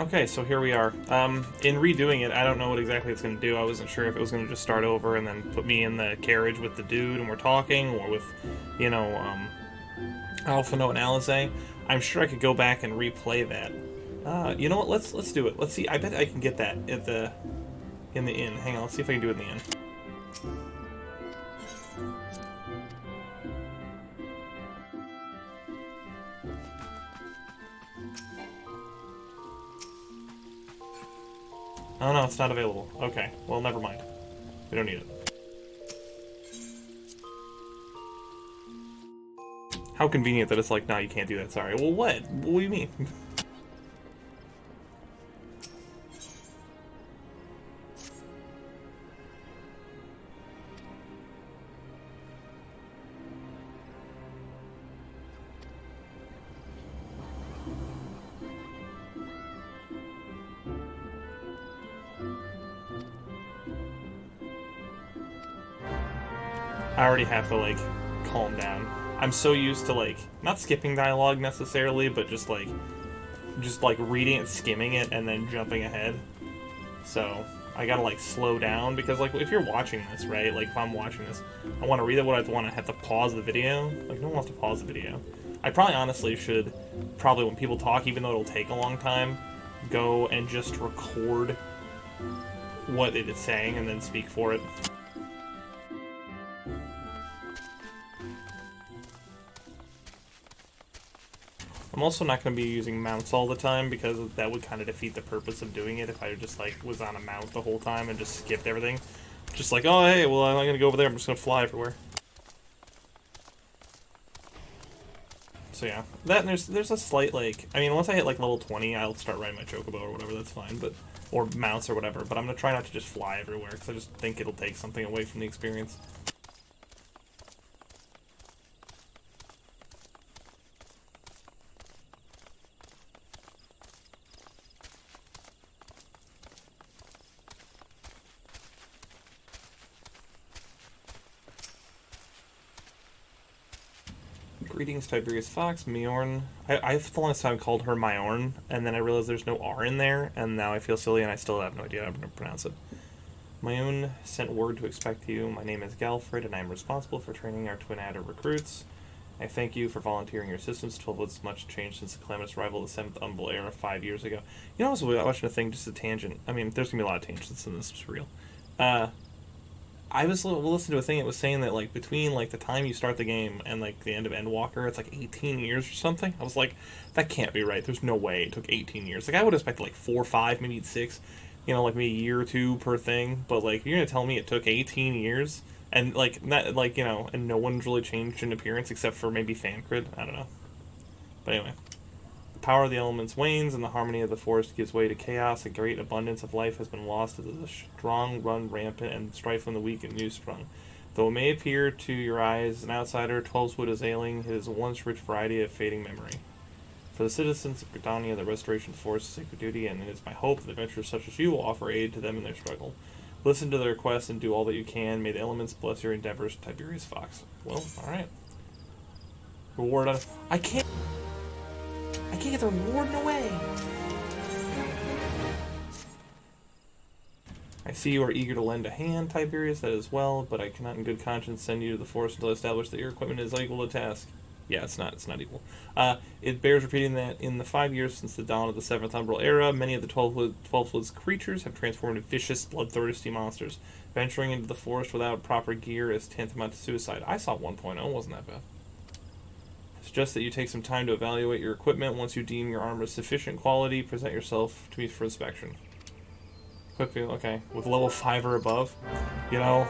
Okay, so here we are. In redoing it, I don't know what exactly it's going to do. I wasn't sure if it was going to just start over and then put me in the carriage with the dude and we're talking, or with, you know, Alphino and Alizé. I'm sure I could go back and replay that. You know what? Let's do it. Let's see. I bet I can get that at in the inn. Hang on. Let's see if I can do it in the inn. Oh no, it's not available. Okay, well, never mind. We don't need it. How convenient that it's like, nah, you can't do that, sorry. Well, what? What do you mean? I already have to, like, calm down. I'm so used to, like, not skipping dialogue necessarily, but just reading it, skimming it, and then jumping ahead. So, I gotta, like, slow down, because, like, if you're watching this, right, like, if I'm watching this, I want to read it, what I want to have to pause the video. Like, no one wants to pause the video. I probably honestly should, when people talk, even though it'll take a long time, go and just record what it is saying and then speak for it. I'm also not going to be using mounts all the time, because that would kind of defeat the purpose of doing it if I just, like, was on a mount the whole time and just skipped everything. Just like, oh, hey, well, I'm not going to go over there, I'm just going to fly everywhere. So yeah, that, and there's a slight, like, I mean, once I hit, like, level 20, I'll start riding my chocobo or whatever, that's fine, but, or mounts or whatever, but I'm going to try not to just fly everywhere, because I just think it'll take something away from the experience. Greetings, Tiberius Fox, Miounne. I've for the longest time called her Miounne, and then I realized there's no R in there, and now I feel silly, and I still have no idea how to pronounce it. Miounne sent word to expect you. My name is Galfred, and I am responsible for training our Twin Adder recruits. I thank you for volunteering your assistance. 12wood's much changed since the calamitous arrival of the 7th Umbral Era 5 years ago. You know, I was watching a thing, just a tangent. I mean, there's gonna be a lot of tangents in this, it's real. I was listening to a thing. It was saying that, like, between, like, the time you start the game and, like, the end of Endwalker, it's like 18 years or something. I was like, that can't be right. There's no way it took 18 years. Like, I would expect like 4 or 5, maybe 6. You know, like maybe a year or two per thing. But like, you're gonna tell me it took 18 years and like not like you know, and no one's really changed in appearance except for maybe Thancred. I don't know. But anyway. The power of the elements wanes, and the harmony of the forest gives way to chaos. A great abundance of life has been lost as the strong run rampant, and strife from the weak and new sprung. Though it may appear to your eyes as an outsider, twelveswood is ailing. It is a once rich variety of fading memory. For the citizens of Britannia, the restoration of the forest is a sacred duty, and it is my hope that adventurers such as you will offer aid to them in their struggle. Listen to their requests and do all that you can. May the elements bless your endeavors, Tiberius Fox. Well, alright. Reward on... I can't get the reward, no way! I see you are eager to lend a hand, Tiberius, that is well, but I cannot in good conscience send you to the forest until I establish that your equipment is equal to task. Yeah, it's not equal. It bears repeating that in the 5 years since the dawn of the 7th Umbral Era, many of the twelveswood's creatures have transformed into vicious, bloodthirsty monsters. Venturing into the forest without proper gear is tantamount to suicide. I saw 1.0, wasn't that bad. Suggest that you take some time to evaluate your equipment. Once you deem your armor sufficient quality, present yourself to me for inspection. Equipping, okay, with level 5 or above. You know,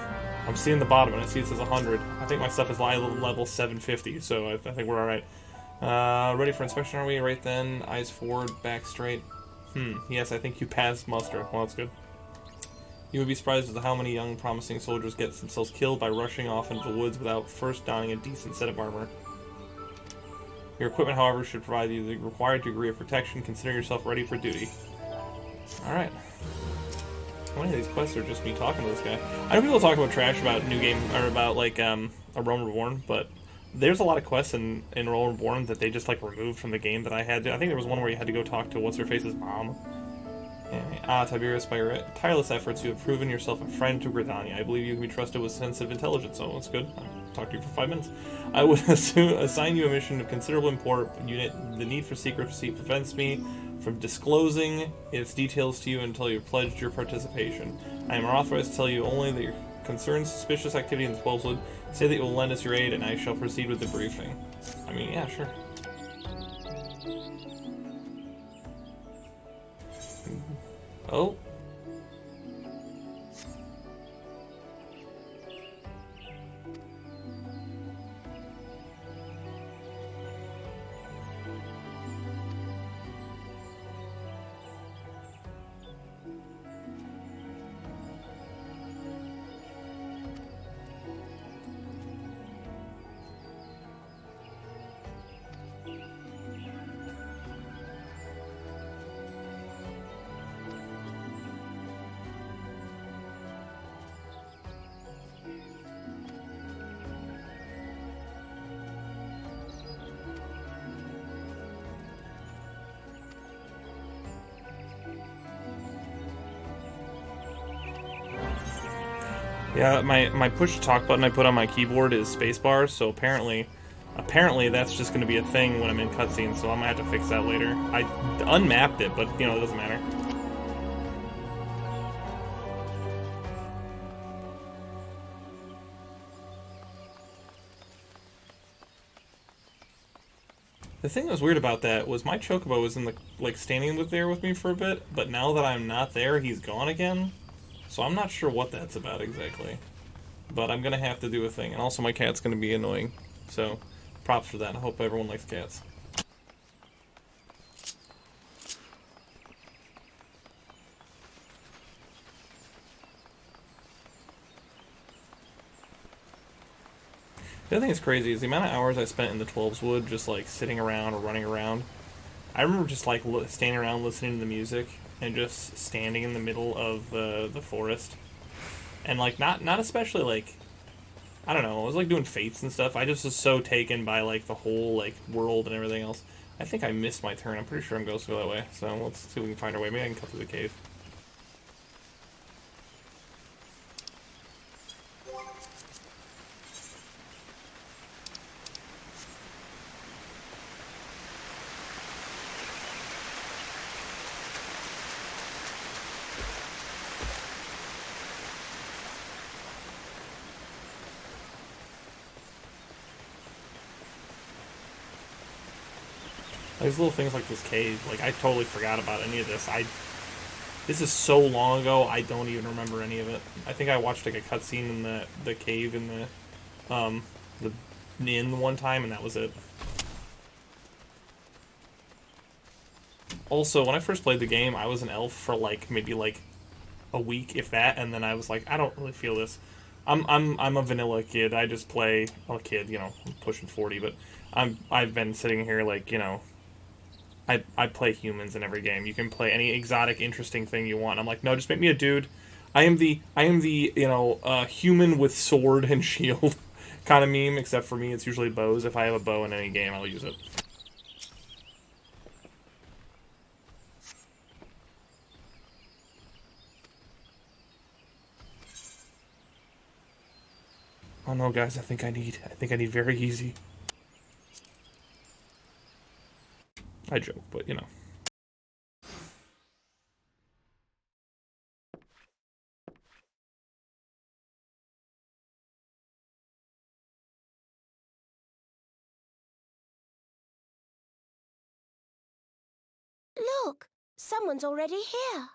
I'm seeing the bottom and I see it says 100. I think my stuff is level 750, so I think we're alright. Ready for inspection, are we? Right then. Eyes forward, back straight. Yes, I think you passed muster. Well, that's good. You would be surprised as to how many young, promising soldiers get themselves killed by rushing off into the woods without first donning a decent set of armor. Your equipment, however, should provide you the required degree of protection. Consider yourself ready for duty. Alright. How many of these quests are just me talking to this guy? I know people talk about trash about new game, or about, like, a Realm Reborn, but There's a lot of quests in Roll Reborn that they just like removed from the game that I had to. I think there was one where you had to go talk to what's her face's mom. Anyway, Tiberius, by your tireless efforts, you have proven yourself a friend to Gridania. I believe you can be trusted with sensitive intelligence. Oh, that's good. I'll talk to you for 5 minutes. I would assign you a mission of considerable import. The need for secrecy prevents me from disclosing its details to you until you've pledged your participation. I am authorized to tell you only that your concerns suspicious activity in the twelveswood. Say that you will lend us your aid, and I shall proceed with the briefing. I mean, yeah, sure. Oh. Yeah, my push to talk button I put on my keyboard is spacebar, so apparently that's just going to be a thing when I'm in cutscenes, so I'm going to have to fix that later. I unmapped it, but, you know, it doesn't matter. The thing that was weird about that was my chocobo was in the, like, standing there with me for a bit, but now that I'm not there, he's gone again. So I'm not sure what that's about exactly. But I'm going to have to do a thing. And also my cat's going to be annoying. So props for that. I hope everyone likes cats. The other thing that's crazy is the amount of hours I spent in the twelveswood just like sitting around or running around. I remember just like standing around listening to the music and just standing in the middle of the forest. And like not especially like, I don't know, I was like doing fates and stuff. I just was so taken by like the whole like world and everything else. I think I missed my turn. I'm pretty sure I'm supposed to go that way. So let's see if we can find our way. Maybe I can cut through the cave. There's little things like this cave. Like, I totally forgot about any of this. This is so long ago, I don't even remember any of it. I think I watched, like, a cutscene in the cave in the inn one time, and that was it. Also, when I first played the game, I was an elf for, like, maybe, like, a week, if that, and then I was like, I don't really feel this. I'm a vanilla kid. I just play... Well, a kid, you know, I'm pushing 40, but I've been sitting here, like, you know... I play humans in every game. You can play any exotic, interesting thing you want. I'm like, no, just make me a dude. I am the you know, human with sword and shield kind of meme, except for me, it's usually bows. If I have a bow in any game, I'll use it. Oh no, guys, I think I need very easy. I joke, but you know. Look, someone's already here.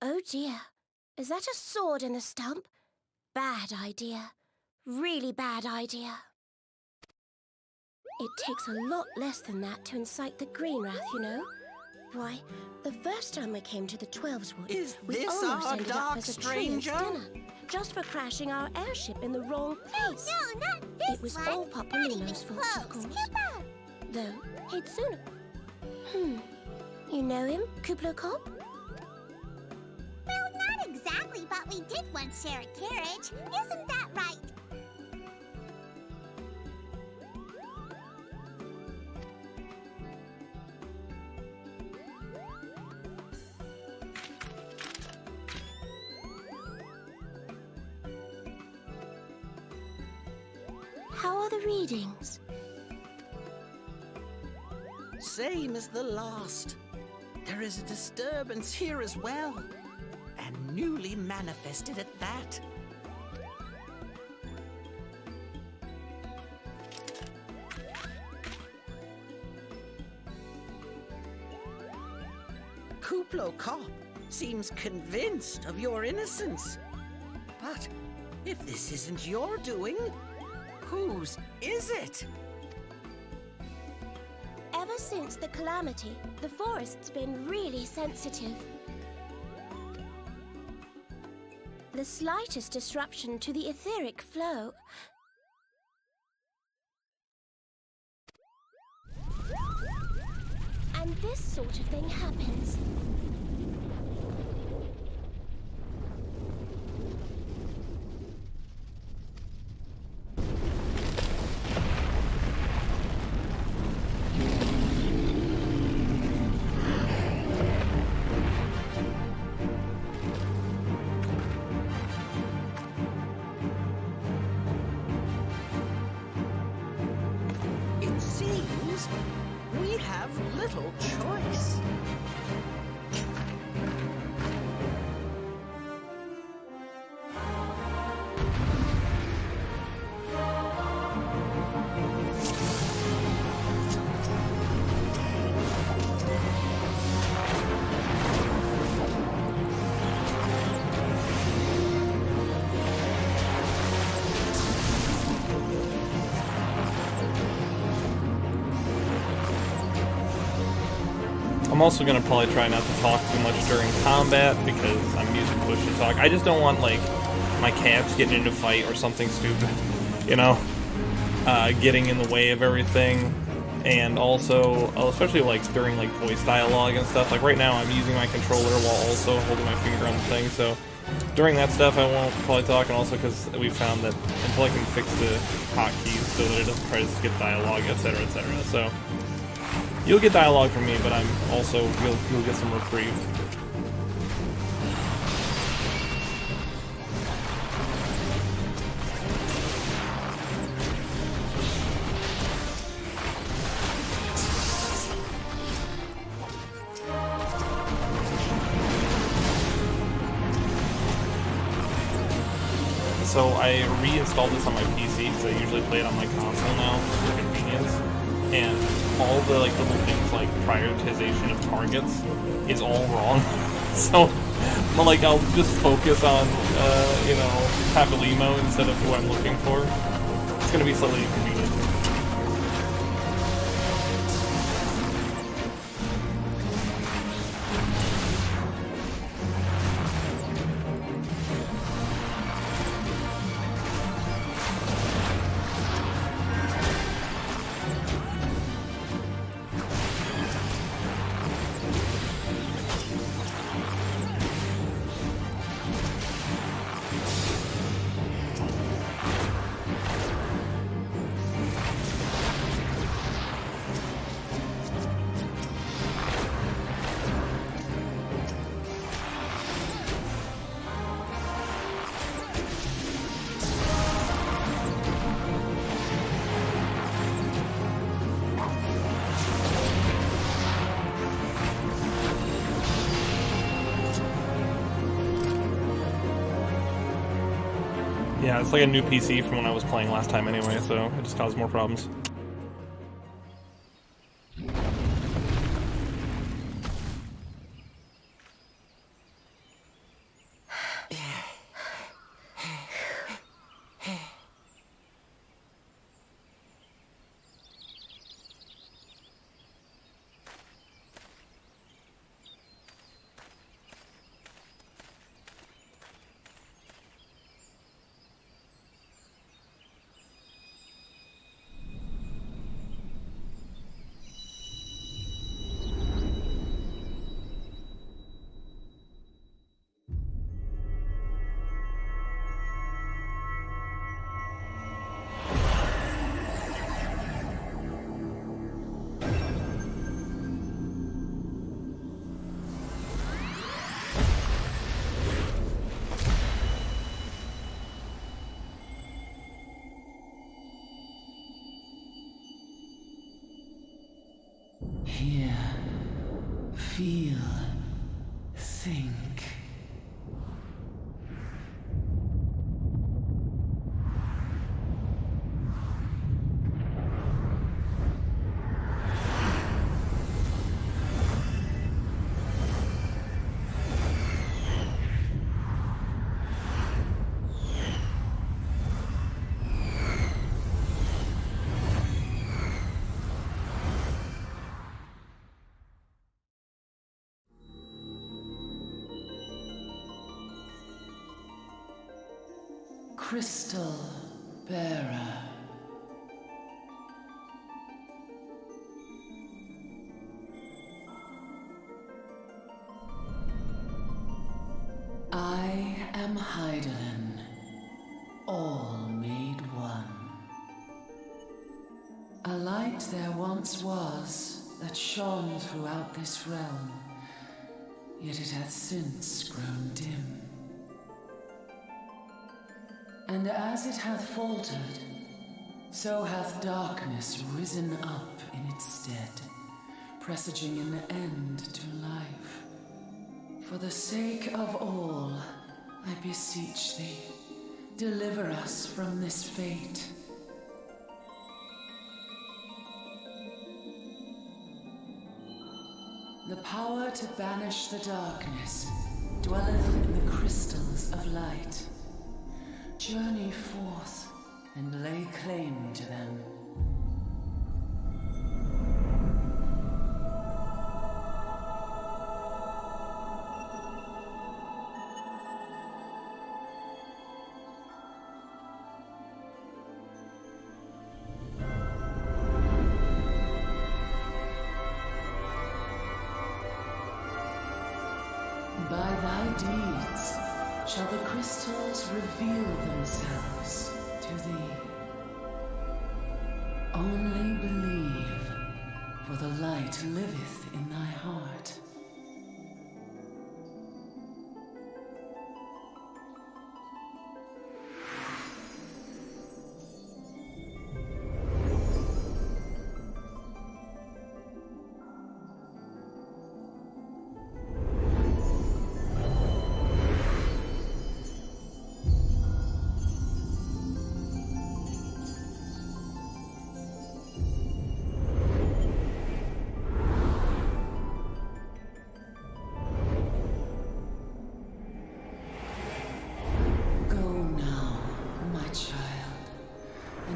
Oh dear, is that a sword in the stump? Bad idea. Really bad idea. It takes a lot less than that to incite the green wrath, you know. Why, the first time we came to the twelveswood, we almost ended up as a trillion dinner, just for crashing our airship in the wrong place. No, not this It was one. all Papalymo's fault, of Close, course. Cooper. Though he'd sooner. You know him, Kuplo Cop? Well, not exactly, but can't share a carriage. Isn't that right? How are the readings? Same as the last. There is a disturbance here as well. And newly manifested at that. Kuplo Kop seems convinced of your innocence. But if this isn't your doing, whose is it? Ever since the calamity, the forest's been really sensitive. The slightest disruption to the etheric flow. And this sort of thing happens. It seems we have little choice. I'm also gonna probably try not to talk too much during combat because I'm using push to talk. I just don't want like my cats getting into a fight or something stupid, you know, getting in the way of everything. And also, especially like during like voice dialogue and stuff. Like right now, I'm using my controller while also holding my finger on the thing. So during that stuff, I won't probably talk. And also because we found that until I can fix the hotkeys so that it doesn't try to skip dialogue, etc., etc. So. You'll get dialogue from me, but I'm also you'll get some reprieve. So I reinstalled this on my PC because I usually play it on my console now for convenience. And all the like little things like prioritization of targets is all wrong. So like I'll just focus on you know, Papalymo instead of who I'm looking for. It's gonna be slightly inconvenient. Yeah, it's like a new PC from when I was playing last time anyway, so it just caused more problems. hear, feel, think. Crystal Bearer. I am Hydaelyn, all made one. A light there once was that shone throughout this realm, yet it hath since grown dim. And as it hath faltered, so hath darkness risen up in its stead, presaging an end to life. For the sake of all, I beseech thee, deliver us from this fate. The power to banish the darkness dwelleth in the crystals of light. Journey forth and lay claim to them. By thy deeds shall the crystals reveal themselves to thee. Only believe, for the light liveth in thy heart.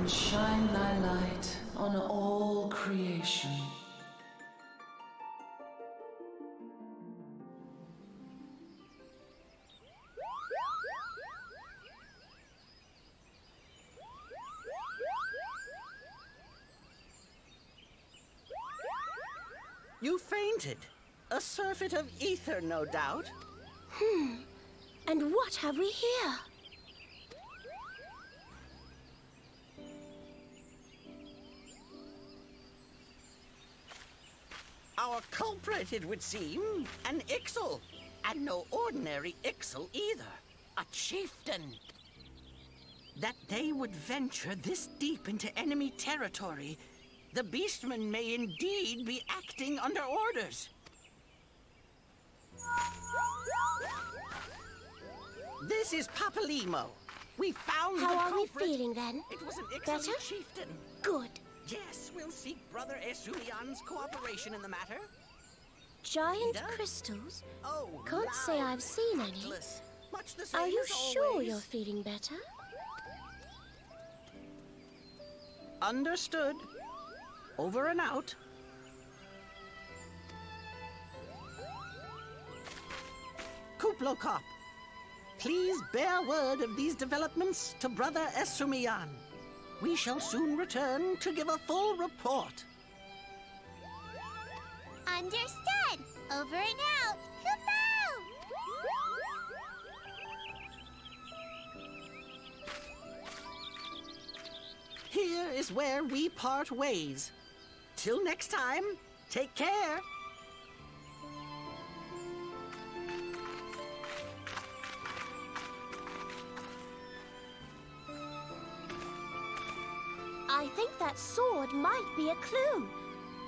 Shine thy light on all creation. You fainted. A surfeit of ether, no doubt. And what have we here? Our culprit, it would seem, an Ixal. And no ordinary Ixal either. A chieftain. That they would venture this deep into enemy territory, the beastmen may indeed be acting under orders. This is Papalymo. We found the How are we culprit. feeling then? It was an Better? Ixaly chieftain. Good. Yes, we'll seek Brother Eorzea cooperation in the matter. Giant Ida? crystals? Oh, Can't say loud I've seen any. cutlass. Much the same Are you as sure always. you're feeling better? Understood. Over and out. Kuplokop, please bear word of these developments to Brother Eorzea. We shall soon return to give a full report. Understood. Over and out. Kupo! Here is where we part ways. Till next time, take care. I think that sword might be a clue.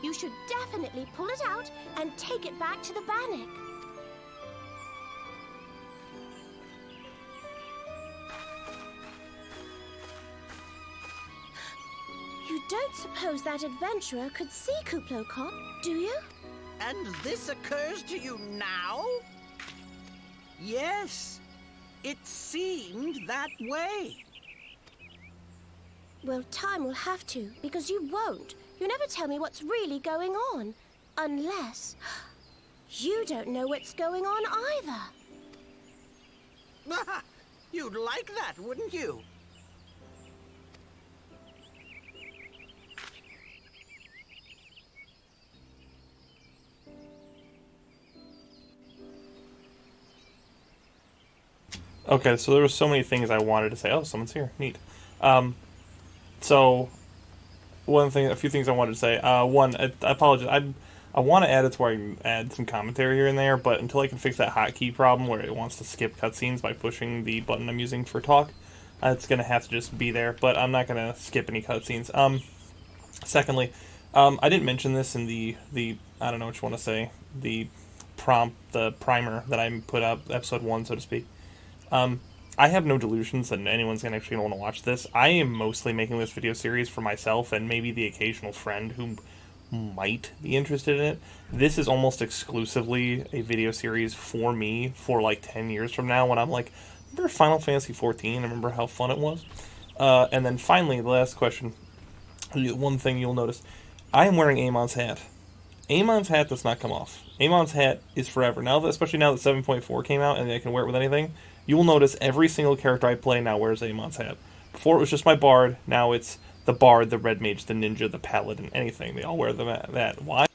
You should definitely pull it out and take it back to the bannock. You don't suppose that adventurer could see Kuplokop, do you? And this occurs to you now? Yes, it seemed that way. Well, time will have to, because you won't. You never tell me what's really going on. Unless you don't know what's going on either. You'd like that, wouldn't you? Okay, so there were so many things I wanted to say. Oh, someone's here. Neat. So a few things I wanted to say. One, I apologize. I want to add it to where I can add some commentary here and there, but until I can fix that hotkey problem where it wants to skip cutscenes by pushing the button I'm using for talk, it's going to have to just be there, but I'm not going to skip any cutscenes. Secondly, I didn't mention this in the I don't know what you want to say, the primer that I put up, episode 1, so to speak. I have no delusions that anyone's going to actually want to watch this. I am mostly making this video series for myself and maybe the occasional friend who might be interested in it. This is almost exclusively a video series for me for like 10 years from now when I'm like, remember Final Fantasy XIV? I remember how fun it was. And then finally, the last question. One thing you'll notice. I am wearing Amon's hat. Amon's hat does not come off. Amon's hat is forever. Especially now that 7.4 came out and I can wear it with anything, you will notice every single character I play now wears Amon's hat. Before it was just my bard, now it's the bard, the red mage, the ninja, the paladin, anything. They all wear that. Why?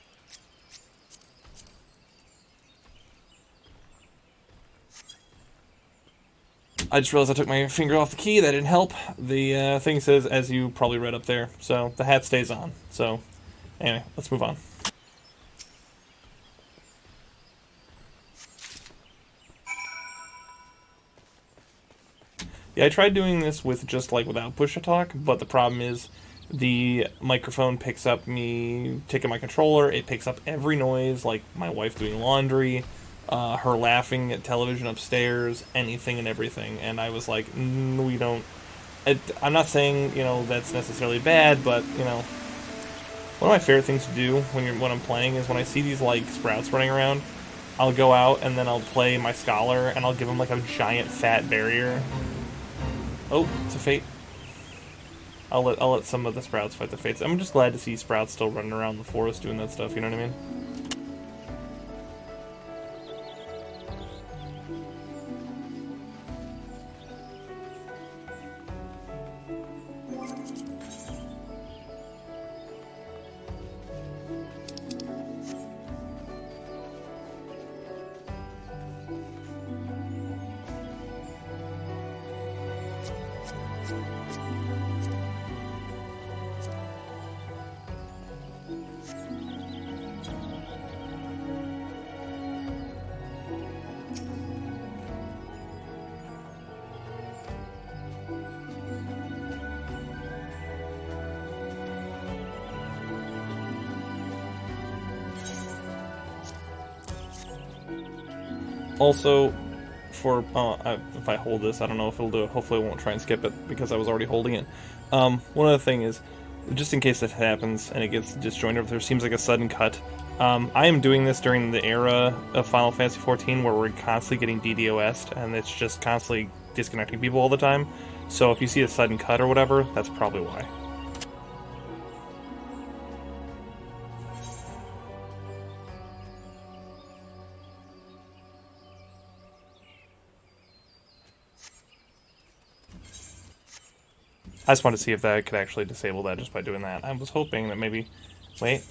I just realized I took my finger off the key. That didn't help. The thing says, as you probably read up there, so the hat stays on. So, anyway, let's move on. Yeah, I tried doing this with just like without push-to-talk, but the problem is the microphone picks up me taking my controller. It picks up every noise, like my wife doing laundry, her laughing at television upstairs, anything and everything. And I was like, we don't. I'm not saying that's necessarily bad, but one of my favorite things to do when I'm playing is when I see these like sprouts running around, I'll go out and then I'll play my scholar and I'll give him like a giant fat barrier. Oh, it's a fate. I'll let some of the sprouts fight the fates. I'm just glad to see sprouts still running around the forest doing that stuff, you know what I mean? Also, if I hold this, I don't know if it'll do it. Hopefully I won't try and skip it because I was already holding it. One other thing is, just in case this happens and it gets disjointed, if there seems like a sudden cut, I am doing this during the era of Final Fantasy XIV where we're constantly getting DDoS'd and it's just constantly disconnecting people all the time. So if you see a sudden cut or whatever, that's probably why. I just wanted to see if that could actually disable that just by doing that. I was hoping that maybe... Wait.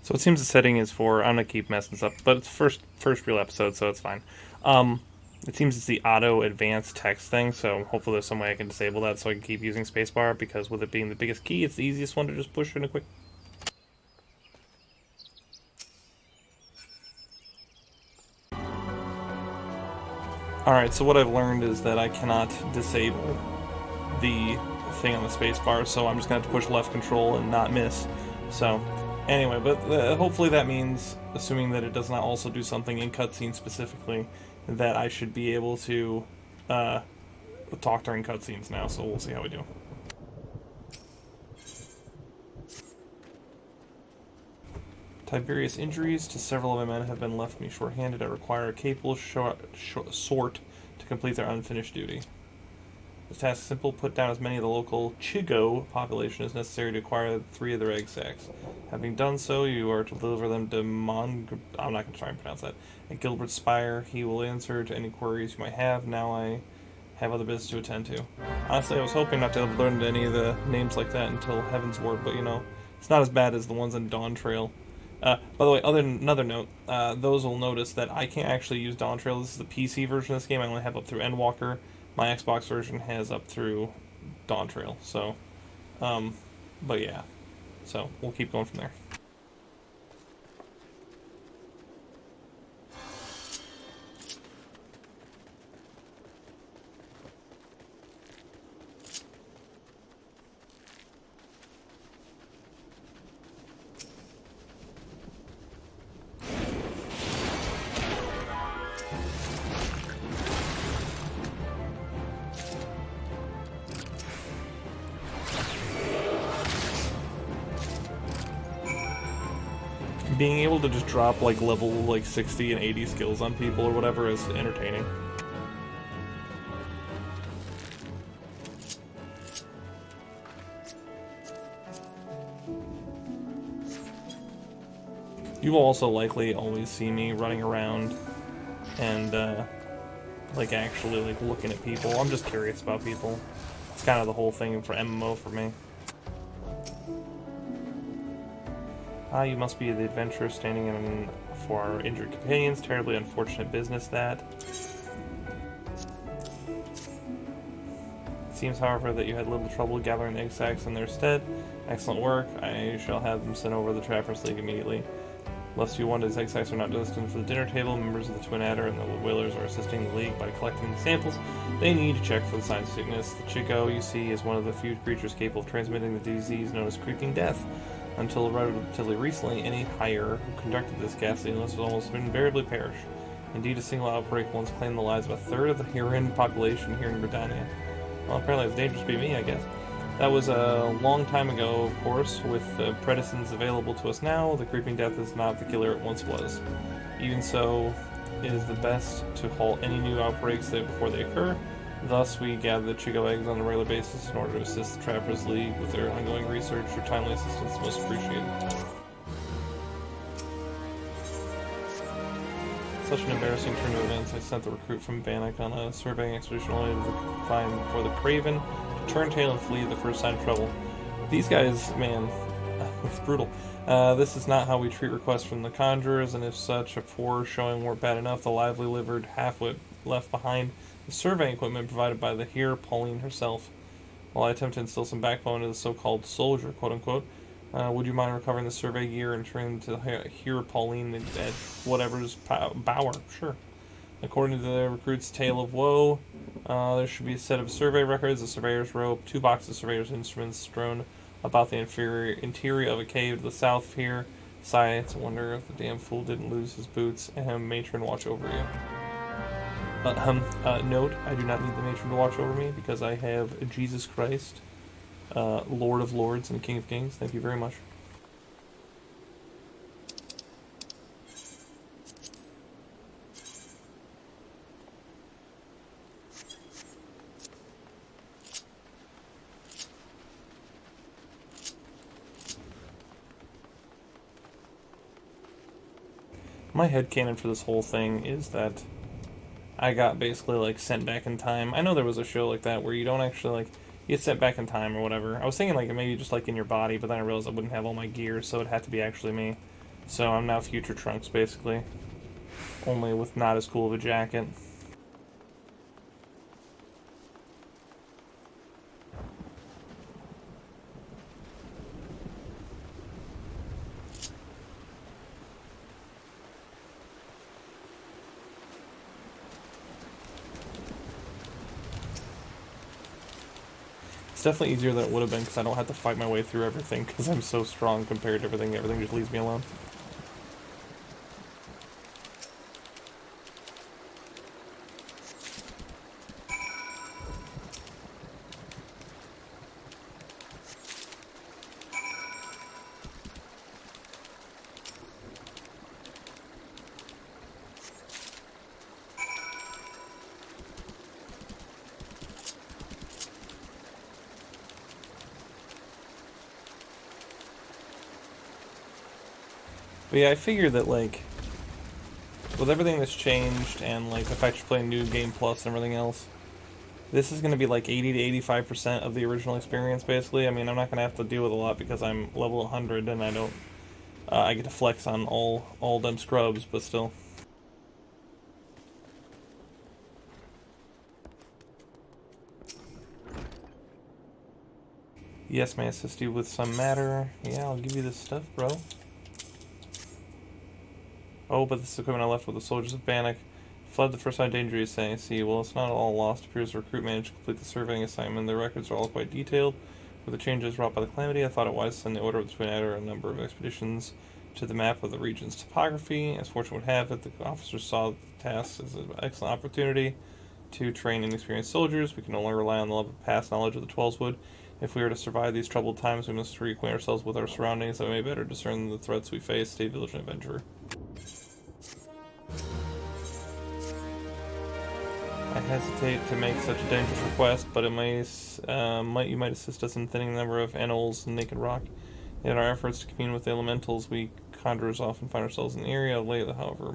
So it seems the setting is for, I'm gonna keep messing this up, but it's first real episode, so it's fine. It seems it's the auto advanced text thing, so hopefully there's some way I can disable that so I can keep using spacebar, because with it being the biggest key, it's the easiest one to just push in a quick. Alright, so what I've learned is that I cannot disable the thing on the spacebar, so I'm just gonna have to push left control and not miss. So, anyway, but hopefully that means, assuming that it does not also do something in cutscenes specifically, that I should be able to talk during cutscenes now, so we'll see how we do. Various injuries to several of my men have been left me short-handed. I require a capable sort to complete their unfinished duty. The task is simple. Put down as many of the local Chigo population as necessary to acquire 3 of their egg sacs. Having done so, you are to deliver them to I'm not going to try and pronounce that. At Gilbert Spire, he will answer to any queries you might have. Now I have other business to attend to. Honestly, I was hoping not to learn any of the names like that until Heaven's Ward, but you know, it's not as bad as the ones in Dawn Trail. By the way, another note, those will notice that I can't actually use Dawn Trail. This is the PC version of this game. I only have up through Endwalker. My Xbox version has up through Dawn Trail. So, but yeah. So, we'll keep going from there. Being able to just drop like level like 60 and 80 skills on people or whatever is entertaining. You will also likely always see me running around and like actually like looking at people. I'm just curious about people. It's kind of the whole thing for MMO for me. You must be the adventurer standing in for our injured companions. Terribly unfortunate business that. It seems, however, that you had little trouble gathering egg sacs in their stead. Excellent work. I shall have them sent over to the Trappers League immediately. Lest you wonder, egg sacs are not destined for the dinner table. Members of the Twin Adder and the Whalers are assisting the League by collecting the samples they need to check for the signs of sickness. The Chico, you see, is one of the few creatures capable of transmitting the disease known as creeping death. Until relatively recently, any hire who conducted this ghastly illness was almost invariably perish. Indeed, a single outbreak once claimed the lives of a third of the Huron population here in Britannia. Well, apparently it's dangerous to be me, I guess. That was a long time ago, of course. With predecessors available to us now, the creeping death is not the killer it once was. Even so, it is the best to halt any new outbreaks before they occur. Thus, we gather the Chico eggs on a regular basis in order to assist the Trappers League with their ongoing research. Your timely assistance is most appreciated. Such an embarrassing turn of events. I sent the recruit from Bannock on a surveying expedition only to find for the Craven to turn tail and flee at the first sign of trouble. These guys, man, it's brutal. This is not how we treat requests from the Conjurers, and if such a poor showing weren't bad enough, the lively-livered half-wit left behind the surveying equipment provided by the Here Pauline herself. While I attempt to instill some backbone into the so-called soldier, quote-unquote, would you mind recovering the survey gear and turning to Here Pauline at whatever's Bower? Sure. According to the recruit's tale of woe, there should be a set of survey records, a surveyor's rope, 2 boxes of surveyor's instruments strewn about the interior of a cave to the south of here. Sigh, it's a wonder if the damn fool didn't lose his boots, and matron watch over you. Note, I do not need the matron to watch over me because I have Jesus Christ, Lord of Lords and King of Kings. Thank you very much. My headcanon for this whole thing is that I got basically, like, sent back in time. I know there was a show like that where you don't actually, like, you get sent back in time or whatever. I was thinking, like, maybe just, like, in your body, but then I realized I wouldn't have all my gear, so it had to be actually me. So I'm now future Trunks, basically. Only with not as cool of a jacket. It's definitely easier than it would have been because I don't have to fight my way through everything because I'm so strong compared to everything. Everything just leaves me alone. But yeah, I figure that, like, with everything that's changed and, like, the fact you're playing New Game Plus and everything else, this is going to be, like, 80 to 85% of the original experience, basically. I mean, I'm not going to have to deal with a lot because I'm level 100 and I don't... I get to flex on all them scrubs, but still. Yes, may I assist you with some matter? Yeah, I'll give you this stuff, bro. Oh, but this is equipment I left with the soldiers of Bannock. Fled the first sign of danger, you say. See, well, it's not all lost. It appears the recruit managed to complete the surveying assignment. Their records are all quite detailed. With the changes wrought by the calamity, I thought it wise to send the order between either a number of expeditions to the map of the region's topography. As fortune would have it, the officers saw the task as an excellent opportunity to train inexperienced soldiers. We can no longer rely on the past knowledge of the twelveswood. If we are to survive these troubled times, we must reacquaint ourselves with our surroundings that we may better discern the threats we face. Stay vigilant, adventurer. I hesitate to make such a dangerous request, but it you might assist us in thinning the number of animals in naked rock. In our efforts to commune with the elementals, we conjurers often find ourselves in the area. Lately, however,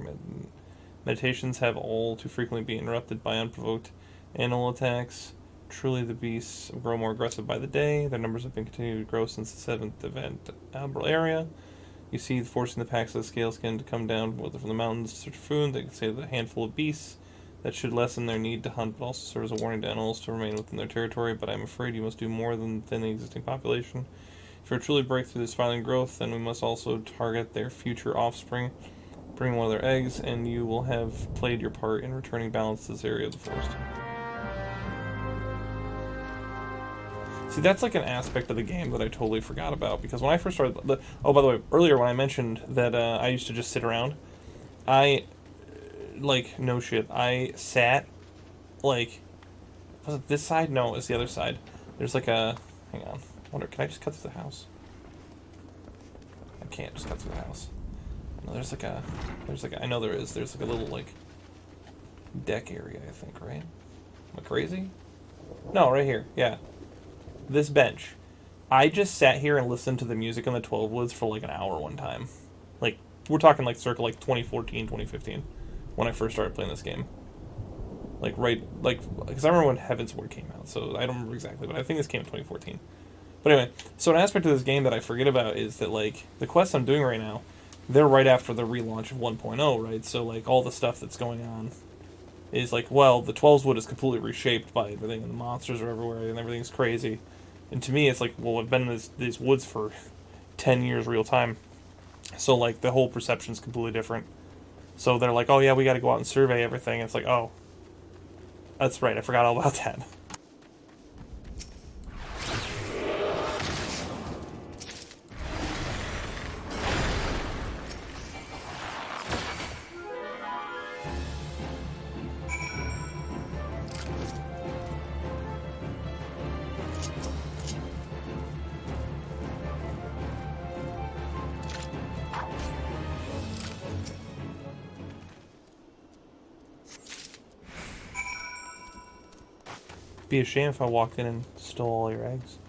meditations have all too frequently been interrupted by unprovoked animal attacks. Truly, the beasts grow more aggressive by the day. Their numbers have been continuing to grow since the 7th event area. You see, forcing the packs of the scaleskin to come down from the mountains to search for food. They can say that a handful of beasts that should lessen their need to hunt, but also serve as a warning to animals to remain within their territory. But I'm afraid you must do more than thin the existing population. If you're truly break through this violent growth, then we must also target their future offspring. Bring one of their eggs, and you will have played your part in returning balance to this area of the forest. See, that's like an aspect of the game that I totally forgot about, because when I first started... oh, by the way, earlier when I mentioned that I used to just sit around, like, no shit, I sat, like, was it this side? No, it's the other side. There's like a... hang on. I wonder, can I just cut through the house? I can't just cut through the house. No, there's like a... I know there is. There's like a little, like, deck area, I think, right? Am I crazy? No, right here. Yeah. This bench. I just sat here and listened to the music in the 12 Woods for like an hour one time. Like, we're talking like circa like 2014, 2015, when I first started playing this game. Like, right, like, because I remember when Heaven's Ward came out, so I don't remember exactly, but I think this came in 2014. But anyway, so an aspect of this game that I forget about is that, like, the quests I'm doing right now, they're right after the relaunch of 1.0, right? So, like, all the stuff that's going on is like, well, the 12'swood is completely reshaped by everything, and the monsters are everywhere, and everything's crazy. And to me, it's like, well, I've been in these woods for 10 years real time. So, like, the whole perception's completely different. So they're like, oh, yeah, we gotta go out and survey everything. And it's like, oh, that's right, I forgot all about that. Be a shame if I walked in and stole all your eggs.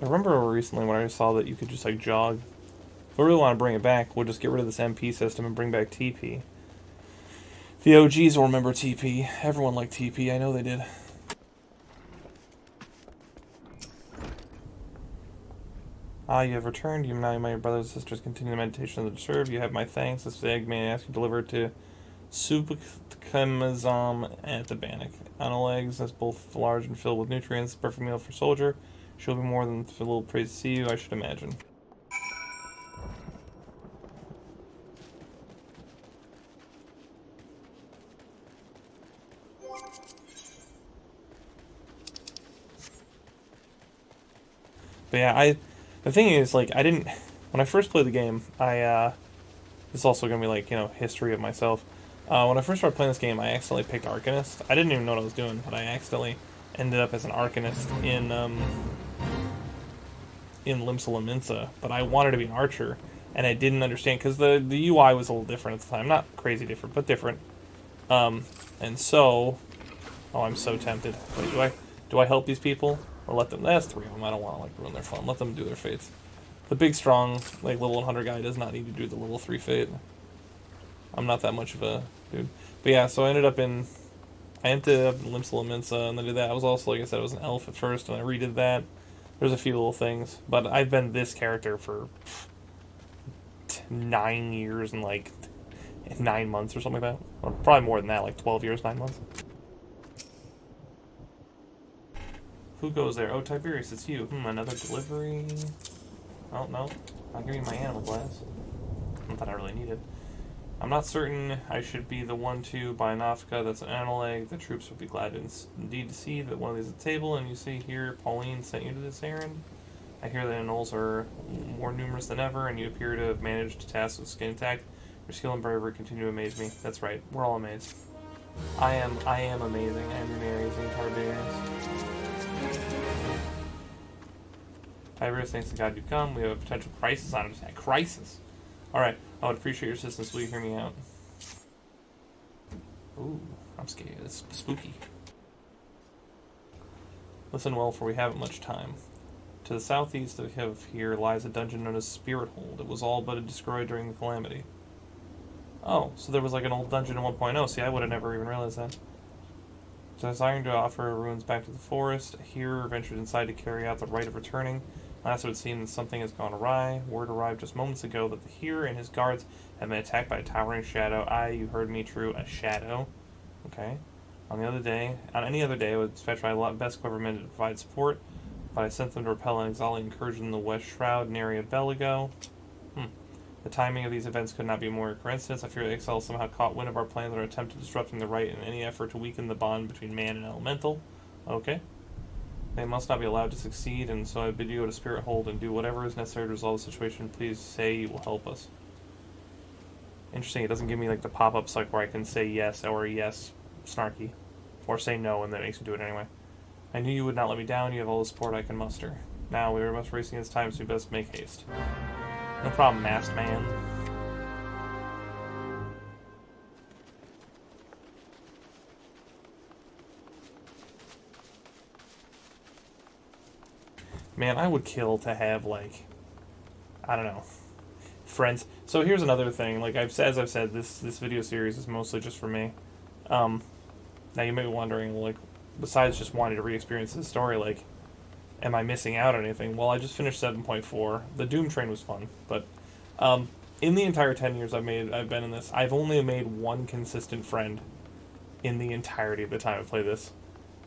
I remember recently when I saw that you could just, like, jog. If I really want to bring it back, we'll just get rid of this MP system and bring back TP. The OGs will remember TP. Everyone liked TP. I know they did. Ah, you have returned. You now, my brothers and sisters, continue the meditation of the disturbed. You have my thanks. This egg may I ask you to deliver it to Supkamazam at the Bannock. Animal eggs, that's both large and filled with nutrients. Perfect meal for soldier. She'll be more than a little praise to see you, I should imagine. But yeah, the thing is, like, I didn't, when I first played the game, this is also going to be, like, you know, history of myself. When I first started playing this game, I accidentally picked Arcanist. I didn't even know what I was doing, but I accidentally ended up as an Arcanist in Limsa, but I wanted to be an Archer, and I didn't understand, because the UI was a little different at the time. Not crazy different, but different. And so, oh, I'm so tempted. Wait, do I help these people? Or let them, that's 3 of them, I don't want to, like, ruin their fun. Let them do their fates. The big, strong, like, level 100 guy does not need to do the level 3 fate. I'm not that much of a dude. But yeah, so I ended up in Limsa, and I did that. I was also, like I said, I was an elf at first, and I redid that. There's a few little things, but I've been this character for 9 years and, like, 9 months or something like that. Or probably more than that, like 12 years, 9 months. Who goes there? Oh, Tiberius, it's you. Another delivery. Oh, no. I'll give you my animal glass. Not that I really need it. I'm not certain I should be the one to buy Nafka. That's an animal egg. The troops would be glad indeed to see that one of these at the table. And you see here, Pauline sent you to this errand. I hear the Anoles are more numerous than ever, and you appear to have managed to task with skin intact. Your skill and bravery continue to amaze me. That's right. We're all amazed. I am amazing. I am amazing, Tiberius. Tiberius, thanks to God you've come. We have a potential crisis on us. A crisis? Alright, I would appreciate your assistance. Will you hear me out? Ooh, I'm scared. It's spooky. Listen well, for we haven't much time. To the southeast of here lies a dungeon known as Spirit Hold. It was all but destroyed during the calamity. Oh, so there was like an old dungeon in 1.0. See, I would have never even realized that. Desiring to offer ruins back to the forest, here ventured inside to carry out the rite of returning. Last it would seem that something has gone awry. Word arrived just moments ago that the Heer and his guards have been attacked by a towering shadow. Aye, you heard me true, a shadow. Okay. On any other day, I would dispatch my best clever men to provide support, but I sent them to repel an exhaling incursion in the West Shroud, nary a bell ago. The timing of these events could not be more coincidence. I fear the Exile somehow caught wind of our plans and are attempting disrupting the rite in any effort to weaken the bond between man and elemental. Okay. They must not be allowed to succeed, and so I bid you go to Spirit Hold and do whatever is necessary to resolve the situation. Please say you will help us. Interesting, it doesn't give me like the pop-ups like where I can say yes or yes, snarky, or say no and then it makes me do it anyway. I knew you would not let me down. You have all the support I can muster. Now we are must racing against time, so we best make haste. No problem, masked man. Man, I would kill to have, like, I don't know, friends. So here's another thing. Like as I've said, this video series is mostly just for me. Now you may be wondering, like, besides just wanting to re-experience this story, like, am I missing out on anything? Well, I just finished 7.4. The Doom Train was fun, but in the entire 10 years I've been in this, I've only made one consistent friend in the entirety of the time I've played this.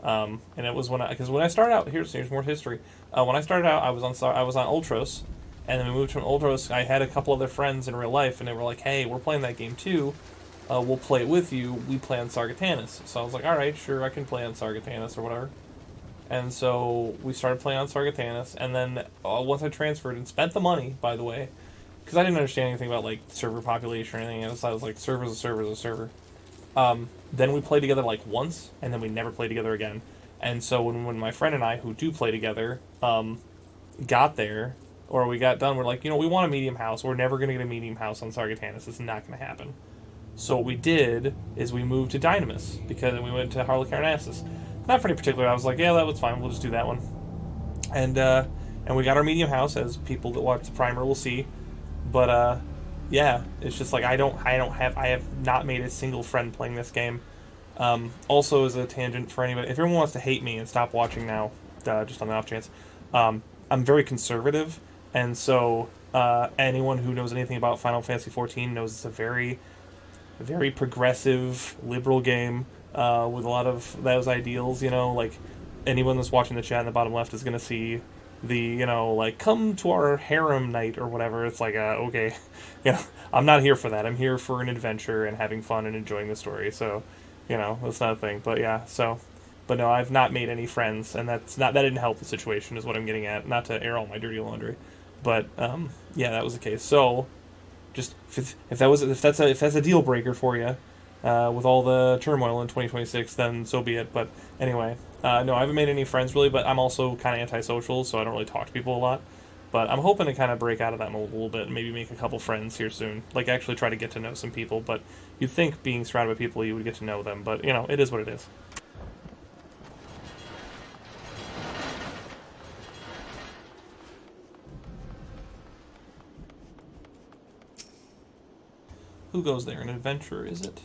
And it was when I started out, here's more history. When I started out, I was on Ultros, and then we moved to an Ultros. I had a couple other friends in real life, and they were like, "Hey, we're playing that game too. We'll play it with you. We play on Sargatanas." So I was like, "All right, sure, I can play on Sargatanas or whatever." And so we started playing on Sargatanas, and then once I transferred and spent the money, by the way, because I didn't understand anything about like server population or anything else. I was like, server's a server. Then we played together like once, and then we never played together again. And so when my friend and I, who do play together, got there, or we got done, we're like, we want a medium house. We're never going to get a medium house on Sargatanas. It's not going to happen. So what we did is we moved to Dynamis, because we went to Harlecarnassus. Not for any particular, I was like, yeah, that was fine, we'll just do that one. And we got our medium house, as people that watch the primer will see. But yeah, it's just like I have not made a single friend playing this game. Also, as a tangent for anybody, if everyone wants to hate me and stop watching now, just on the off chance, I'm very conservative, and so anyone who knows anything about Final Fantasy XIV knows it's a very progressive, liberal game with a lot of those ideals. You know, like anyone that's watching the chat in the bottom left is going to see the, you know, like, come to our harem night or whatever. It's like, okay, you know, I'm not here for that. I'm here for an adventure and having fun and enjoying the story. So, you know, that's not a thing. But yeah, so, but no, I've not made any friends, and that didn't help the situation, is what I'm getting at. Not to air all my dirty laundry, but yeah, that was the case. So, just if that's a deal breaker for you, with all the turmoil in 2026, then so be it. But anyway, no, I haven't made any friends really, but I'm also kind of antisocial, so I don't really talk to people a lot. But I'm hoping to kind of break out of that a little bit and maybe make a couple friends here soon. Like, actually try to get to know some people. But you'd think being surrounded by people you would get to know them, but you know, it is what it is. Who goes there? An adventurer, is it?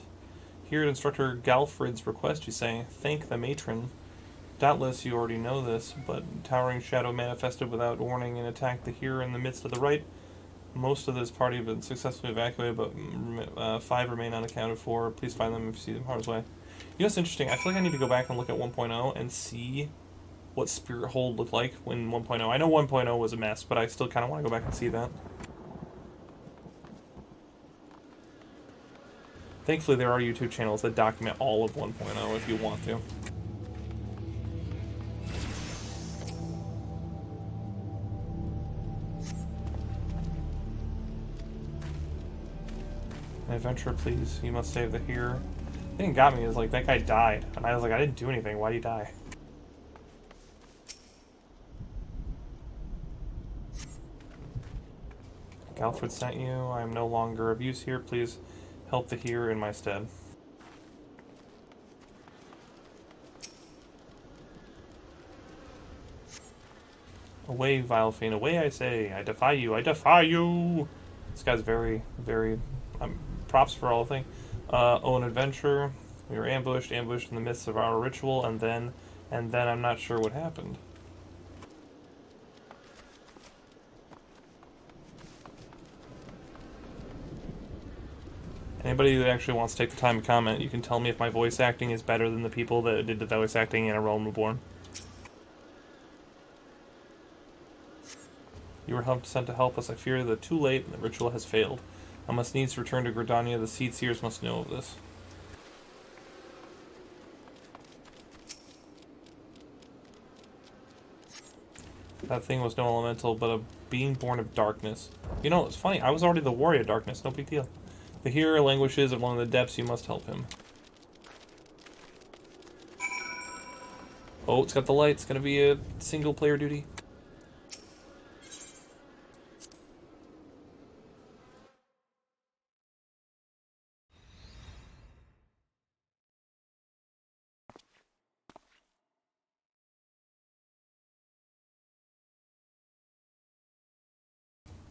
Here at Instructor Galfred's request, you say, thank the matron. Doubtless you already know this, but towering shadow manifested without warning and attacked the hero in the midst of the rite. Most of this party have been successfully evacuated, but 5 remain unaccounted for. Please find them if you see them harm's way. You know what's interesting? I feel like I need to go back and look at 1.0 and see what Spirit Hold looked like when 1.0. I know 1.0 was a mess, but I still kind of want to go back and see that. Thankfully, there are YouTube channels that document all of 1.0 if you want to. An adventurer, please. You must save the hero. The thing that got me is, like, that guy died. And I was like, I didn't do anything. Why'd he die? Galfred sent you. I am no longer of use here. Please help the hero in my stead. Away, vile fiend. Away, I say. I defy you. I defy you! This guy's very, very... props for all the thing. An adventure. We were ambushed in the midst of our ritual, and then I'm not sure what happened. Anybody that actually wants to take the time to comment, you can tell me if my voice acting is better than the people that did the voice acting in A Realm Reborn. You were sent to help us. I fear that too late and the ritual has failed. I must needs return to Gridania. The Seed Seers must know of this. That thing was no elemental, but a being born of darkness. You know, it's funny. I was already the warrior of darkness. No big deal. The hero languishes along the depths. You must help him. Oh, it's got the light. It's going to be a single-player duty.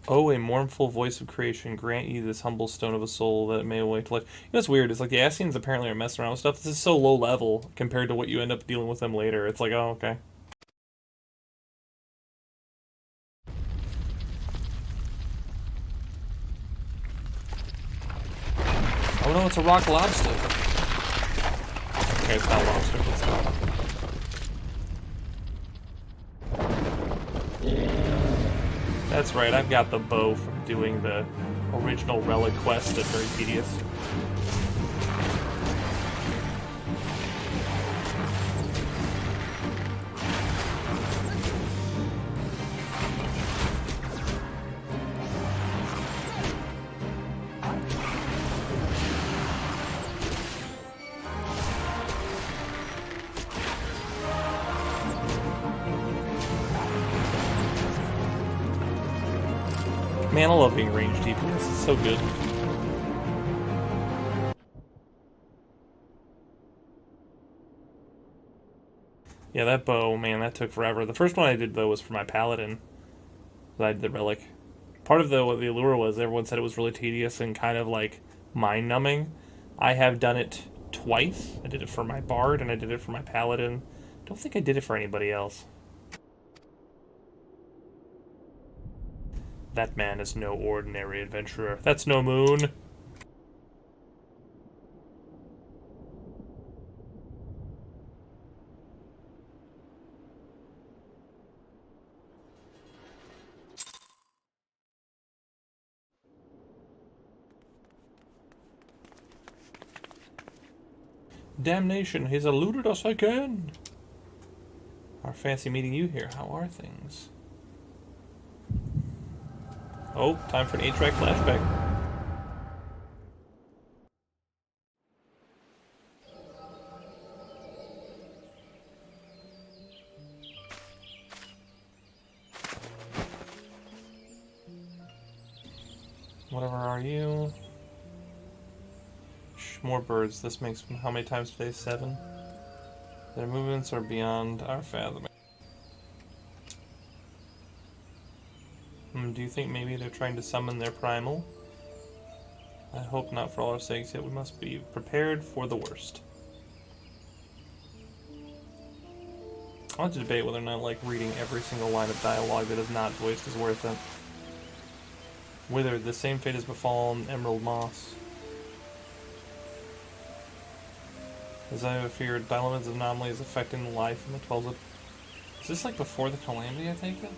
Oh, a mournful voice of creation, grant ye this humble stone of a soul that it may awake to life. You know what's weird? It's like the Ascians apparently are messing around with stuff. This is so low level compared to what you end up dealing with them later. It's like, oh, okay. Oh no, it's a rock lobster. Okay, it's not lobster, but still. That's right, I've got the bow from doing the original relic quest that's very tedious. Man, I love being ranged DPS. It's so good. Yeah, that bow, man, that took forever. The first one I did, though, was for my paladin. I did the relic. Part of what the allure was, everyone said it was really tedious and kind of like mind-numbing. I have done it twice. I did it for my bard and I did it for my paladin. Don't think I did it for anybody else. That man is no ordinary adventurer. That's no moon. Damnation, he's eluded us again. Our fancy meeting you here. How are things? Oh, time for an 8-track flashback. Whatever are you? More birds. This makes how many times today? 7. Their movements are beyond our fathoming. Do you think maybe they're trying to summon their primal? I hope not for all our sakes, yet we must be prepared for the worst. I want to debate whether or not like reading every single line of dialogue that is not voiced is worth it. Withered, the same fate has befallen Emerald Moss. As I have feared, Papalymo's anomaly is affecting life in the twelveswood. Is this like before the calamity, I take it?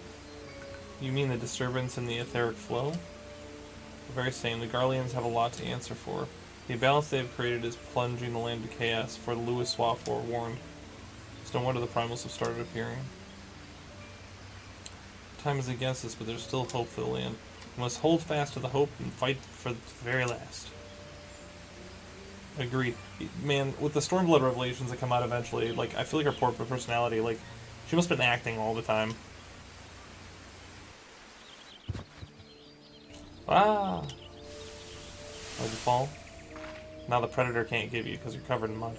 You mean the disturbance in the etheric flow? The very same. The Garleans have a lot to answer for. The imbalance they have created is plunging the land to chaos, for the Louisois forewarned. It's no wonder the primals have started appearing. Time is against us, but there's still hope for the land. We must hold fast to the hope and fight for the very last. Agreed. Man, with the Stormblood revelations that come out eventually, like, I feel like her poor personality, like, she must have been acting all the time. Ah! Why'd you fall? Now the Predator can't give you because you're covered in mud.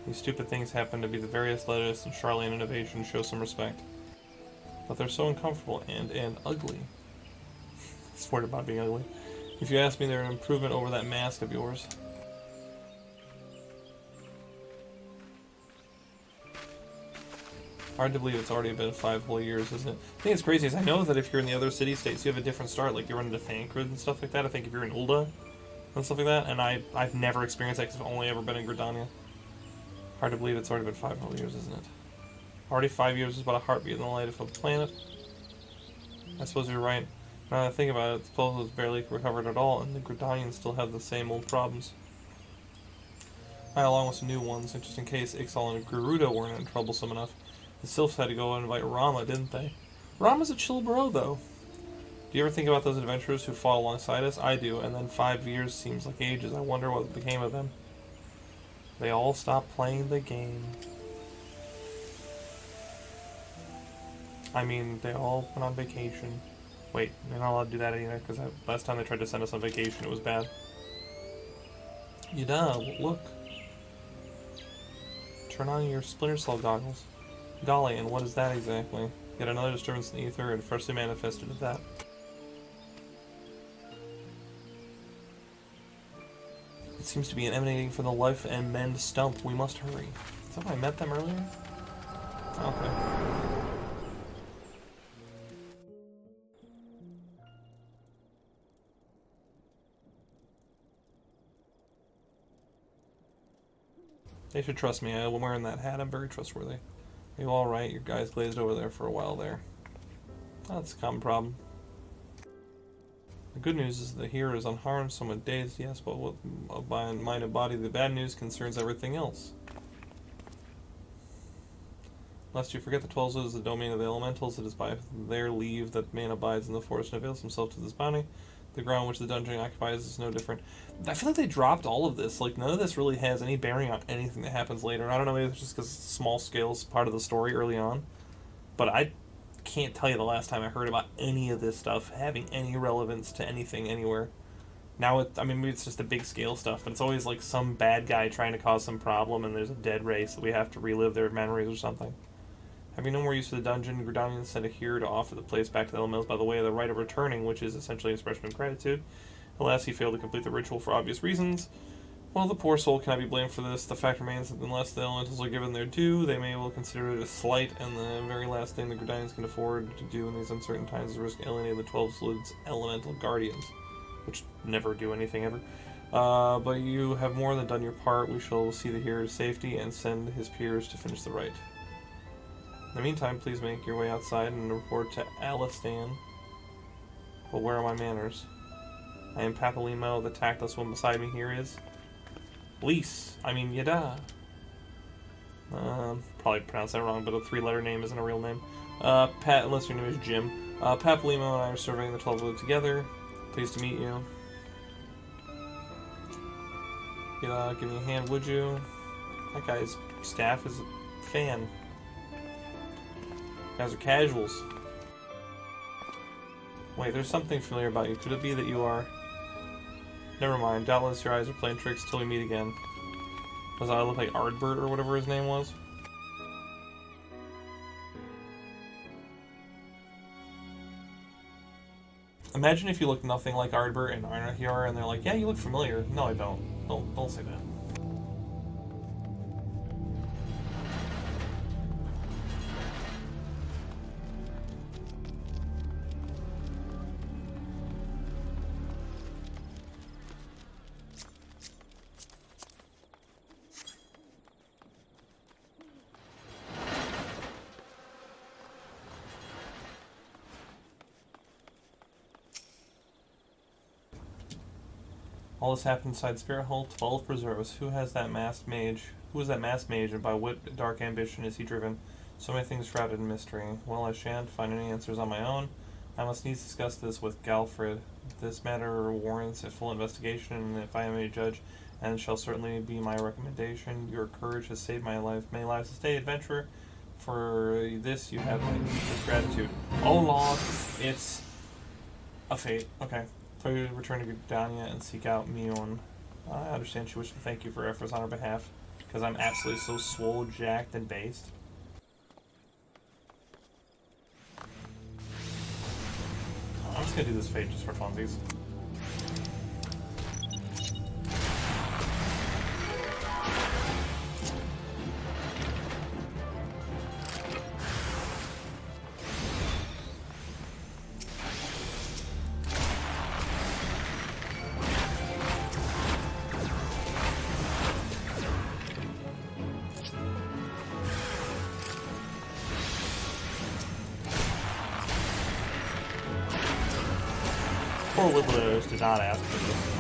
These stupid things happen to be the various lettuce and Charlene innovations. Show some respect. But they're so uncomfortable and ugly. I swear about being ugly. If you ask me, they're an improvement over that mask of yours. Hard to believe it's already been 5 whole years, isn't it? The thing that's crazy is I know that if you're in the other city-states, you have a different start. Like, you run into Thancred and stuff like that. I think if you're in Ul'dah and stuff like that. And I've never experienced that because I've only ever been in Gridania. Hard to believe it's already been 5 whole years, isn't it? Already 5 years is about a heartbeat in the light of a planet. I suppose you're right. Now that I think about it, the Twelveswood was barely recovered at all, and the Gridanians still have the same old problems. Along with some new ones, just in case Ixal and Garuda weren't troublesome enough. The Sylphs had to go and invite Rama, didn't they? Rama's a chill bro, though. Do you ever think about those adventurers who fought alongside us? I do, and then 5 years seems like ages. I wonder what became of them. They all stopped playing the game. I mean, they all went on vacation. Wait, they're not allowed to do that either, because last time they tried to send us on vacation, it was bad. Yada, look. Turn on your Splinter Cell goggles. Golly, and what is that exactly? Yet another disturbance in the ether and freshly manifested at that. It seems to be emanating from the Life and Mend stump. We must hurry. Is that why I met them earlier? Okay. They should trust me. I'm wearing that hat. I'm very trustworthy. Are you alright? Your guys glazed over there for a while there. That's a common problem. The good news is the hero is unharmed, somewhat dazed, yes, but with mind and body, the bad news concerns everything else. Lest you forget, the Twelveswood is the domain of the elementals. It is by their leave that man abides in the forest and avails himself to this bounty. The ground which the dungeon occupies is no different. I feel like they dropped all of this. Like, none of this really has any bearing on anything that happens later. I don't know, maybe it's just because small scale is part of the story early on. But I can't tell you the last time I heard about any of this stuff having any relevance to anything anywhere. Now, I mean, maybe it's just the big scale stuff, but it's always like some bad guy trying to cause some problem and there's a dead race that we have to relive their memories or something. Having no more use of the dungeon, Gridanian sent here to offer the place back to the Elements by the way of the right of returning, which is essentially an expression of gratitude. Alas, he failed to complete the ritual for obvious reasons. While the poor soul cannot be blamed for this, the fact remains that unless the elementals are given their due, they may well consider it a slight, and the very last thing the Gridanians can afford to do in these uncertain times is risk alienating the twelveswood's elemental guardians, which never do anything ever. But you have more than done your part. We shall see the hero to safety and send his peers to finish the rite. In the meantime, please make your way outside and report to Alistan. But where are my manners? I am Papalymo. The tactless one beside me here is Yada. Probably pronounced that wrong, but a 3-letter name isn't a real name. Unless your name is Jim. Papalymo and I are surveying the 12 together. Pleased to meet you. Give me a hand, would you? That guy's staff is a fan. You guys are casuals. Wait, there's something familiar about you. Could it be that you are... Never mind. Doubtless your eyes are playing tricks till we meet again. Does I look like Ardbert or whatever his name was? Imagine if you look nothing like Ardbert and Arnahior and they're like, yeah, you look familiar. No, I don't. Don't say that. All this happened inside Spirit Hall. 12 preserves. Who has that masked mage? Who is that masked mage, and by what dark ambition is he driven? So many things shrouded in mystery. Well, I shan't find any answers on my own. I must needs discuss this with Galfred. This matter warrants a full investigation, and if I am a judge, and it shall certainly be my recommendation. Your courage has saved my life. May lives stay, adventurer. For this, you have my deepest gratitude. Oh, Lord, it's a fate. Okay. To return to Gridania and seek out Miounne. I understand she wishes to thank you for efforts on her behalf, because I'm absolutely so swole, jacked, and based. I'm just gonna do this fate just for funsies. Poor Whittles did not ask for this.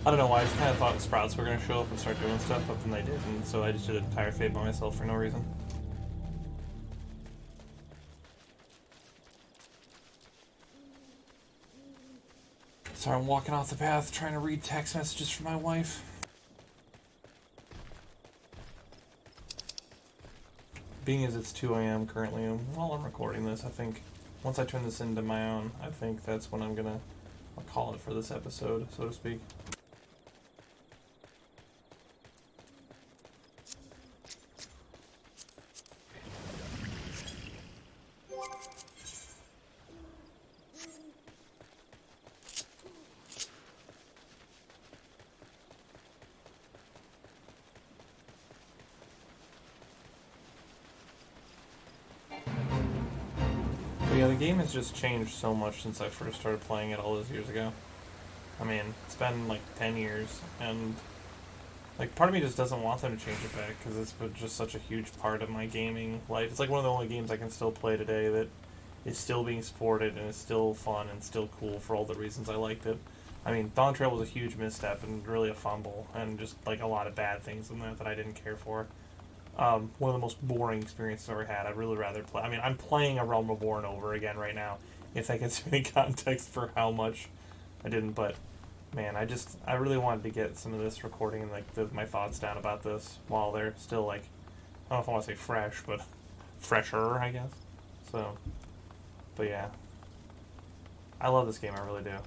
I don't know why, I just kind of thought Sprouts were going to show up and start doing stuff, but then they didn't, so I just did an entire fate by myself for no reason. Sorry, I'm walking off the path trying to read text messages from my wife. Being as it's 2 a.m. currently, while I'm recording this, I think once I turn this into my own, I think that's when I'll call it for this episode, so to speak. Yeah, the game has just changed so much since I first started playing it all those years ago. I mean, it's been like 10 years, and like part of me just doesn't want them to change it back because it's been just such a huge part of my gaming life. It's like one of the only games I can still play today that is still being supported and is still fun and still cool for all the reasons I liked it. I mean, Dawn Trail was a huge misstep and really a fumble, and just like a lot of bad things in that I didn't care for. One of the most boring experiences I've ever had. I'd really rather play. I mean, I'm playing A Realm Reborn over again right now, if that gives any context for how much I didn't. But man, I really wanted to get some of this recording and like my thoughts down about this while they're still like, I don't know if I want to say fresh, but fresher, I guess. So, but yeah, I love this game. I really do.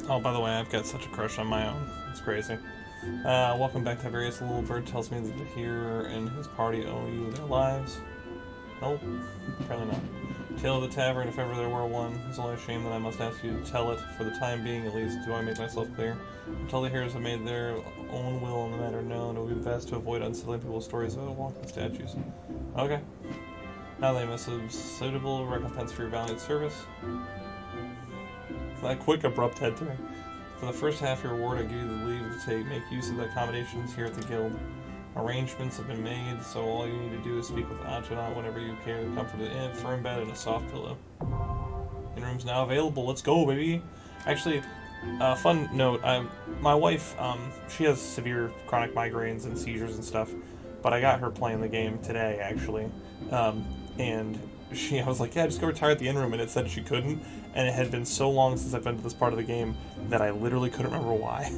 Oh, by the way, I've got such a crush on Miounne. It's crazy. Welcome back to Tiberius. The little bird tells me that the hero and his party owe you their lives. Nope, apparently not. Tale of the tavern, if ever there were one. It's only a shame that I must ask you to tell it. For the time being, at least, do I make myself clear? Until the heroes have made their own will on the matter known, it would be best to avoid unsettling people's stories of walking statues. Okay. Now they must have suitable recompense for your valiant service. That quick, abrupt head turn. For the first half of your reward, I give you the leave to make use of the accommodations here at the guild. Arrangements have been made, so all you need to do is speak with Antoinette whenever you care to comfort it in a firm bed and a soft pillow. In-room's now available. Let's go, baby! Actually, fun note, my wife, she has severe chronic migraines and seizures and stuff, but I got her playing the game today, actually. And I was like, yeah, just go retire at the in-room, and it said she couldn't, and it had been so long since I've been to this part of the game that I literally couldn't remember why.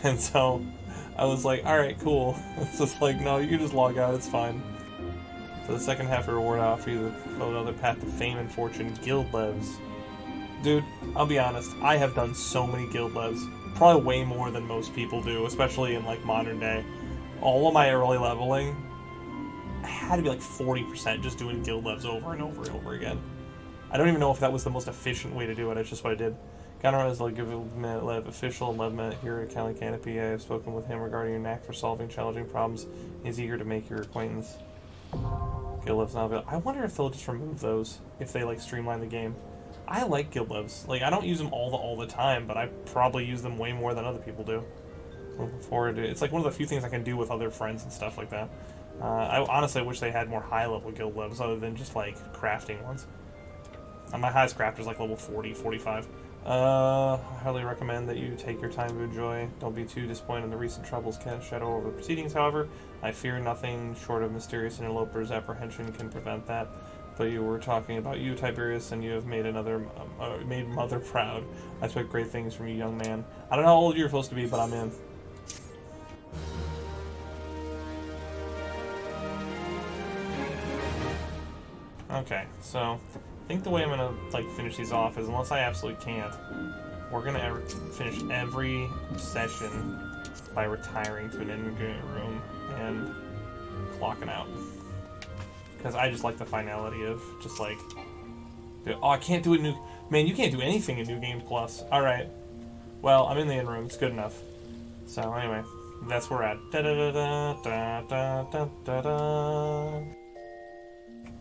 And so I was like, alright, cool. It's just like, no, you can just log out, it's fine. For the second half of the reward, I offer you another path to fame and fortune, guild levs. Dude, I'll be honest, I have done so many guild levs. Probably way more than most people do, especially in like modern day. All of my early leveling had to be like 40% just doing guild levs over and over and over again. I don't even know if that was the most efficient way to do it, it's just what I did. Gunnar is like Lev official, Lev met here at Cali Canopy. I have spoken with him regarding your knack for solving challenging problems. He's eager to make your acquaintance. Guild levs now available. I wonder if they'll just remove those, if they like streamline the game. I like guild levs. Like, I don't use them all the time, but I probably use them way more than other people do. Looking forward to it. It's like one of the few things I can do with other friends and stuff like that. I honestly wish they had more high-level guild levs other than just, like, crafting ones. My highest crafter is, like, level 40, 45. I highly recommend that you take your time to enjoy. Don't be too disappointed in the recent troubles cast shadow over the proceedings, however. I fear nothing short of mysterious interlopers' apprehension can prevent that. But you were talking about you, Tiberius, and you have made made Mother proud. I expect great things from you, young man. I don't know how old you're supposed to be, but I'm in. Okay, so I think the way I'm gonna like finish these off is, unless I absolutely can't, we're gonna finish every session by retiring to an in-game room and clocking out. Because I just like the finality of just like, oh, I can't do it man, you can't do anything in New Game Plus. Alright. Well, I'm in the in-room, it's good enough. So anyway, that's where we're at. Da da da da da da da da da.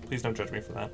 Please don't judge me for that.